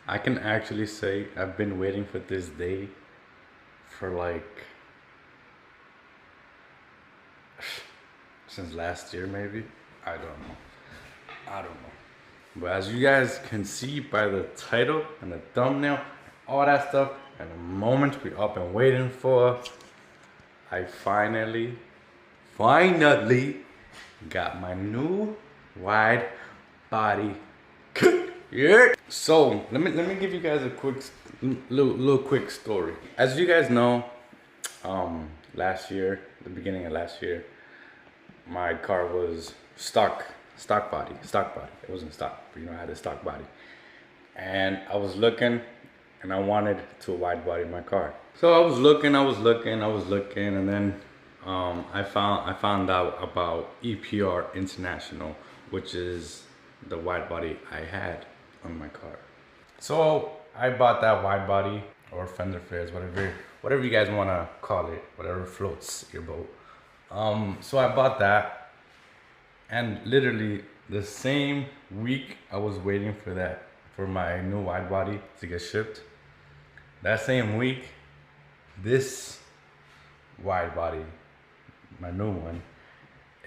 I can actually say I've been waiting for this day for like since last year maybe. I don't know. I don't know. But as you guys can see by the title and the thumbnail, all that stuff, and the moment we up and waiting for, I finally got my new wide body. Yeah. So let me give you guys a quick little quick story. As you guys know, last year, the beginning of last year, my car was stock body. It wasn't stock, but I had a stock body. And I was looking and I wanted to wide body my car. So I was looking, and then I found out about EPR International, which is the wide body I had on my car. So I bought that wide body, or fender flares, whatever you guys want to call it, whatever floats your boat. So I bought that, and literally the same week I was waiting for my new wide body to get shipped. That same week, this wide body, my new one,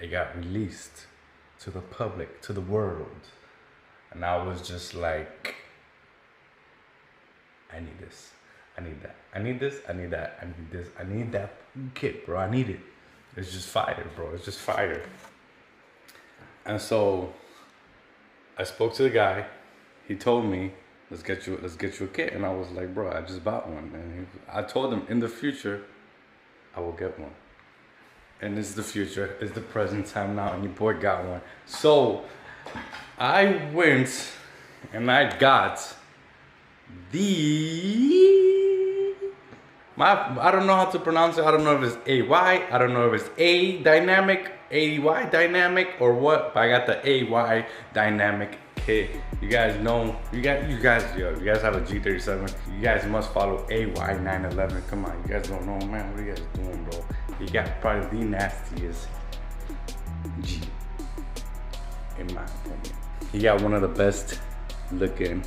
it got released to the public, to the world. And I was just like, I need this, I need that, I need this, I need that, I need this, I need that kit, bro, I need it. It's just fire, bro, it's just fire. And so I spoke to the guy. He told me, let's get you a kit. And I was like, bro, I just bought one. And I told him, in the future, I will get one. And this is the future, it's the present time now, and your boy got one. So I went and I got I don't know how to pronounce it. I don't know if it's AY. I don't know if it's A dynamic, AY dynamic, or what. But I got the AY dynamic kit. You guys know, you guys have a G37. You guys must follow AY 911. Come on, you guys don't know, man. What are you guys doing, bro? You got probably the nastiest G, in my opinion. He got one of the best looking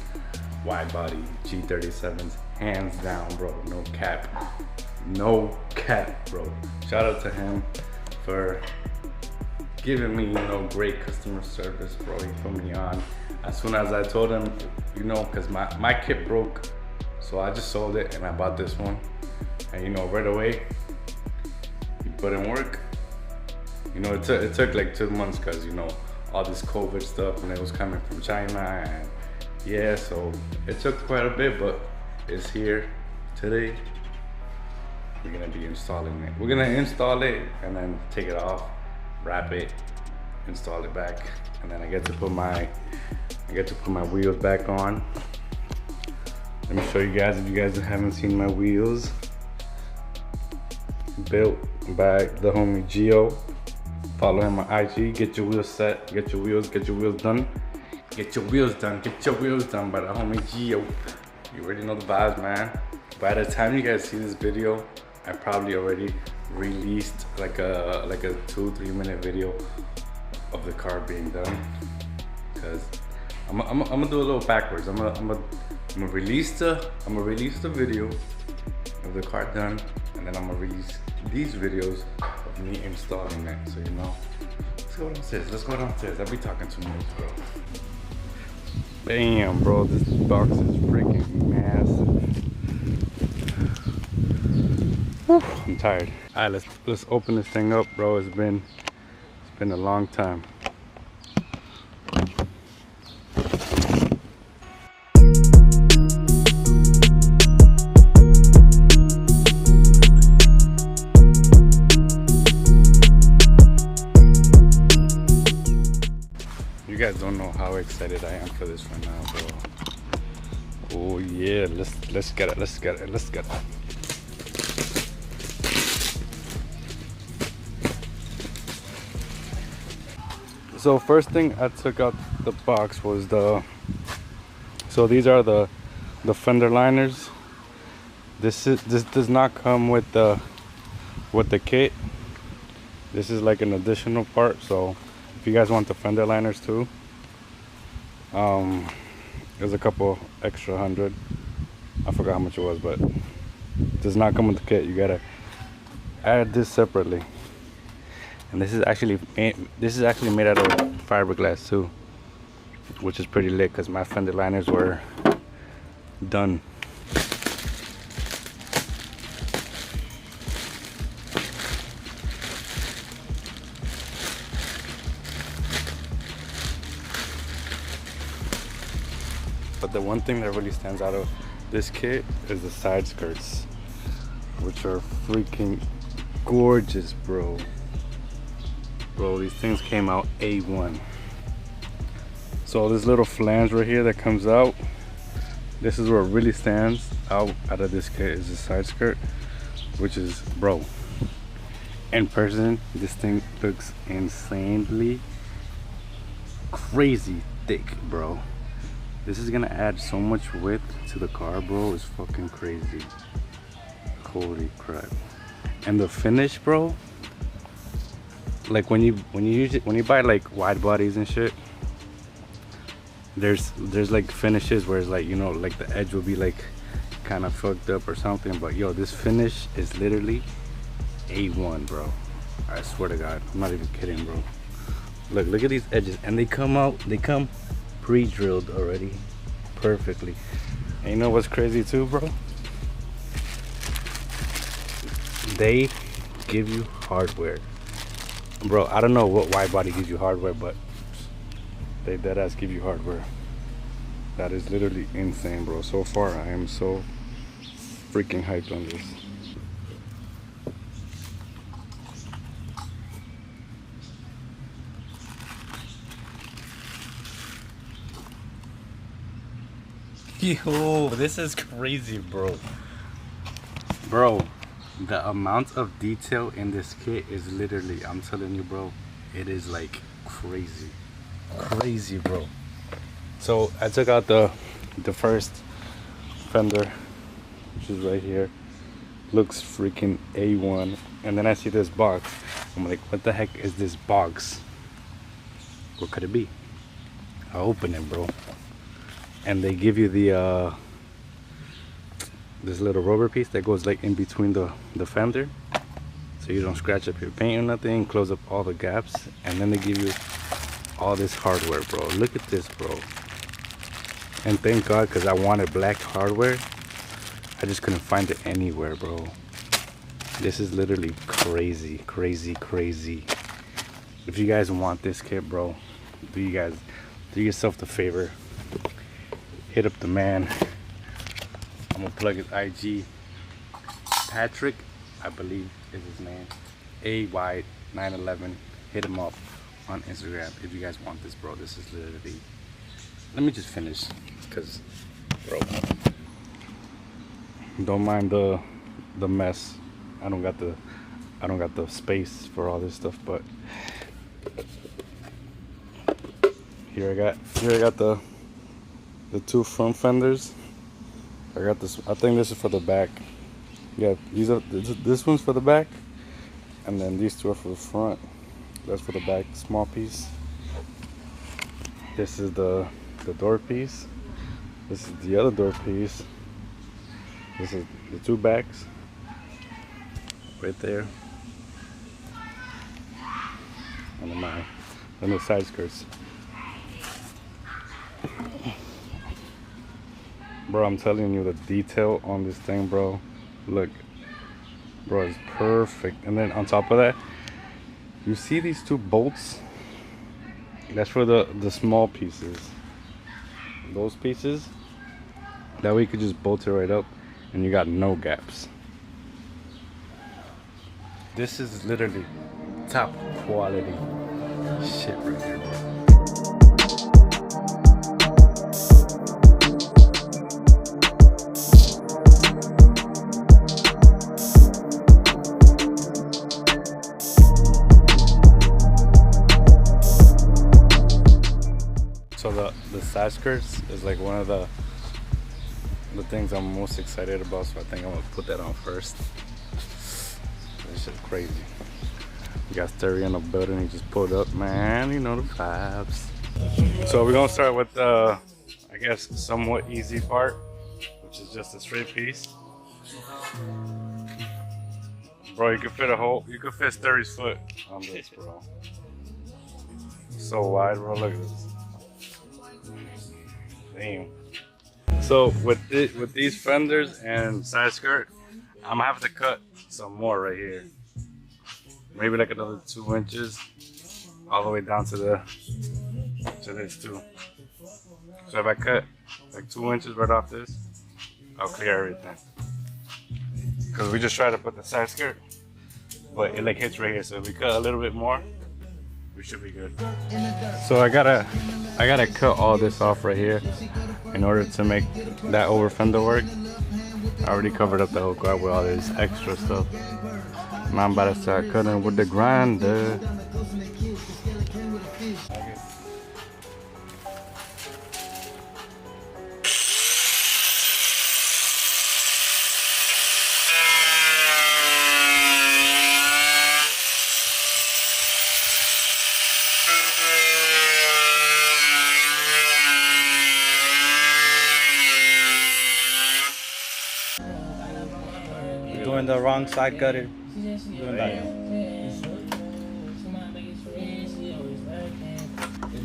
wide body G37s, hands down, bro. No cap, bro. Shout out to him for giving me, great customer service, bro. He put me on. As soon as I told him, because my kit broke, so I just sold it and I bought this one. And right away, he put in work. It took like 2 months because all this COVID stuff, and it was coming from China, and yeah, so it took quite a bit, but it's here today. We're gonna be installing it. We're gonna install it and then take it off, wrap it, install it back, and then I get to put my wheels back on. Let me show you guys, if you guys haven't seen my wheels. Built by the homie Gio. Follow him on IG. Get your wheels set. Get your wheels done. Get your wheels done by the homie Gio. You already know the vibes, man. By the time you guys see this video, I probably already released like a 2-3 minute video of the car being done. Cause I'm gonna do a little backwards. I'm gonna release the video of the car done, and then I'm gonna release these videos of me installing it. So let's go downstairs. I'll be talking too much, bro. Damn, bro, this box is freaking massive. Whew, I'm tired. All right, let's open this thing up, bro. It's been a long time. You guys don't know how excited I am for this right now, bro. Oh yeah, let's get it. So first thing I took out the box was so these are the fender liners. This does not come with the kit. This is like an additional part, so if you guys want the fender liners too, There's a couple extra hundred. I forgot how much it was, but it does not come with the kit. You gotta add this separately. And this is actually made out of fiberglass too, which is pretty lit because my fender liners were done. But the one thing that really stands out of this kit is the side skirts, which are freaking gorgeous, bro. Bro, these things came out A1. So this little flange right here that comes out, this is where it really stands out of this kit, is the side skirt, which is, bro, in person, this thing looks insanely crazy thick, bro. This is gonna add so much width to the car, bro. It's fucking crazy. Holy crap. And the finish, bro, like when you buy like wide bodies and shit, there's like finishes where it's like, you know, like the edge will be like kind of fucked up or something, but yo, this finish is literally A1, bro. I swear to God, I'm not even kidding, bro. Look at these edges, and they come pre-drilled already perfectly. And you know what's crazy too, bro? They give you hardware, bro. I don't know what wide body gives you hardware, but they deadass give you hardware. That is literally insane, bro. So far I am so freaking hyped on this. Yo, this is crazy, bro. Bro, the amount of detail in this kit is literally, I'm telling you, bro, it is like crazy. Crazy, bro. So I took out the first fender, which is right here. Looks freaking A1. And then I see this box. I'm like, what the heck is this box? What could it be? I open it, bro. And they give you the this little rubber piece that goes like in between the fender, so you don't scratch up your paint or nothing, close up all the gaps. And then they give you all this hardware, bro. Look at this, bro. And thank God, because I wanted black hardware. I just couldn't find it anywhere, bro. This is literally crazy, crazy, crazy. If you guys want this kit, bro, do yourself the favor, hit up the man. I'm gonna plug his IG. Patrick, I believe is his name. AY911. Hit him up on Instagram if you guys want this, bro. This is literally. Let me just finish, cause, bro, don't mind the mess. I don't got the space for all this stuff, but here I got the two front fenders. I got this. I think this is for the back. Yeah, this one's for the back, and then these two are for the front. That's for the back, small piece. This is the door piece. This is the other door piece. This is the two backs right there, and then the side skirts. Bro, I'm telling you, the detail on this thing, bro. Look, bro, it's perfect. And then on top of that, you see these two bolts? That's for the small pieces. Those pieces, that way you could just bolt it right up and you got no gaps. This is literally top quality shit right here, bro. So the side skirts is like one of the things I'm most excited about, so I think I'm gonna put that on first. This shit's crazy. We got stereo in the building. He just pulled up, man. You know the vibes. So we're gonna start with I I guess, somewhat easy part, which is just a straight piece. Bro, you could fit you could fit 30's foot on this, bro. So wide, bro. Look at this. Damn. So with these fenders and side skirt, I'm gonna have to cut some more right here. Maybe like another 2 inches, all the way down to this too. So if I cut like 2 inches right off this, I'll clear everything. Cause we just tried to put the side skirt, but it like hits right here. So if we cut a little bit more, we should be good. So I gotta cut all this off right here in order to make that over fender work. I already covered up the whole car with all this extra stuff. Now I'm about to start cutting with the grinder. Doing the wrong side cutter. Doing that.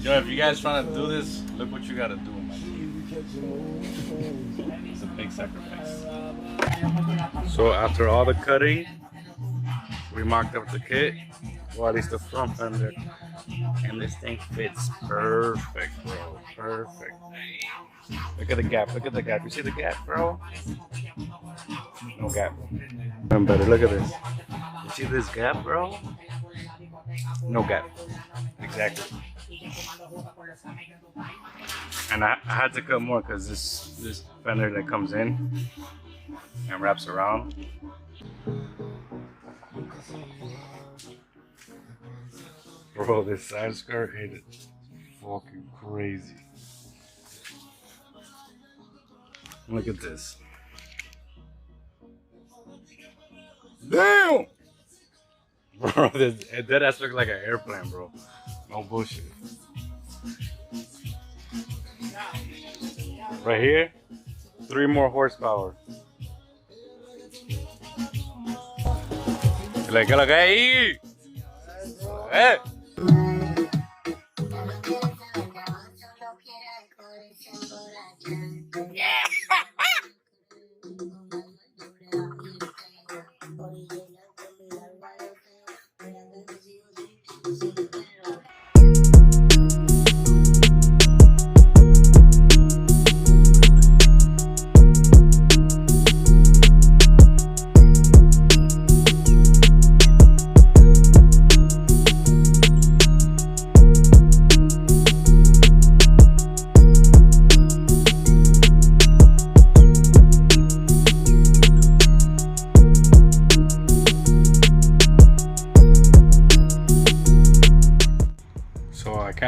Yo, if you guys trying to do this, look what you gotta do, man. It's a big sacrifice. So after all the cutting, we marked up the kit, or at least the front fender, and this thing fits perfect, bro. Perfect. Look at the gap. Look at the gap. You see the gap, bro? No gap. I'm better. Look at this. You see this gap, bro? No gap. Exactly. And I had to cut more because this fender that comes in and wraps around. Bro, this side skirt is fucking crazy. Look at this. Damn! Bro, that ass looks like an airplane, bro. No bullshit. Right here, 3 more horsepower. Like, ¿qué lo que hay? Eh.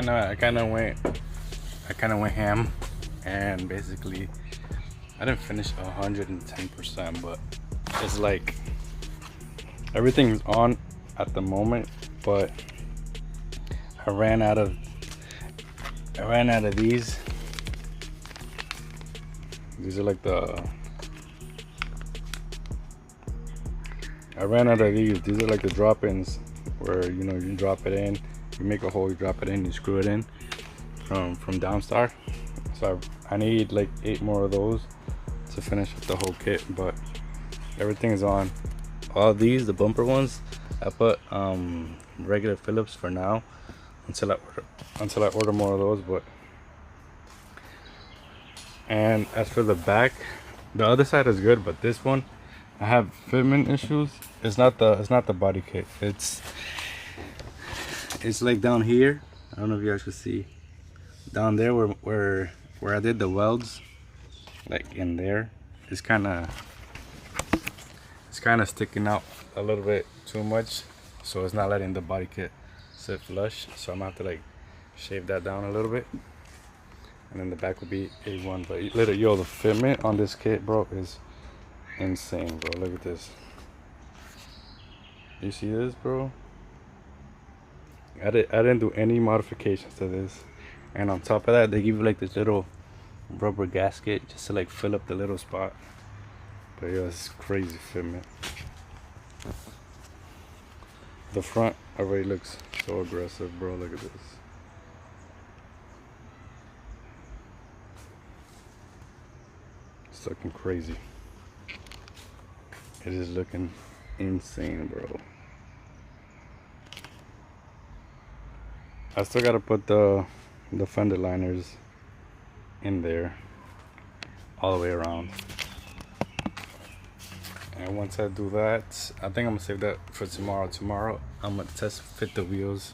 I kind of went ham, and basically I didn't finish 110%, but it's like everything's on at the moment, but I ran out of these. These are like I ran out of these. These are like the drop-ins where, you know, you drop it in, you make a hole, you drop it in, you screw it in from Downstar. So I need like 8 more of those to finish up the whole kit, but everything is on. All these, the bumper ones, I put regular Phillips for now until I order more of those. But and as for the back, the other side is good, but this one I have fitment issues. It's not the body kit. It's like down here. I don't know if you guys can see down there where I did the welds, like in there. It's kind of sticking out a little bit too much, so it's not letting the body kit sit flush. So I'm gonna have to like shave that down a little bit, and then the back will be A1. But literally, yo, the fitment on this kit, bro, is insane, bro. Look at this. You see this, bro? I didn't do any modifications to this, and on top of that, they give you like this little rubber gasket just to like fill up the little spot. But yeah, it's crazy fit, man. The front already looks so aggressive, bro. Look at this. It's looking crazy. It is looking insane, bro. I still gotta put the fender liners in there all the way around. And once I do that, I think I'm gonna save that for tomorrow. Tomorrow I'm gonna test fit the wheels.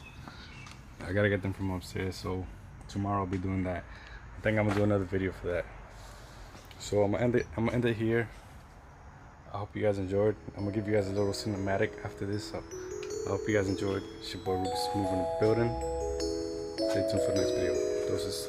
I gotta get them from upstairs, so tomorrow I'll be doing that. I think I'm gonna do another video for that. So I'm gonna end it here. I hope you guys enjoyed. I'm gonna give you guys a little cinematic after this. So I hope you guys enjoyed. It's your boy Ruby Smooth in the building. Stay tuned for the next video. Doses.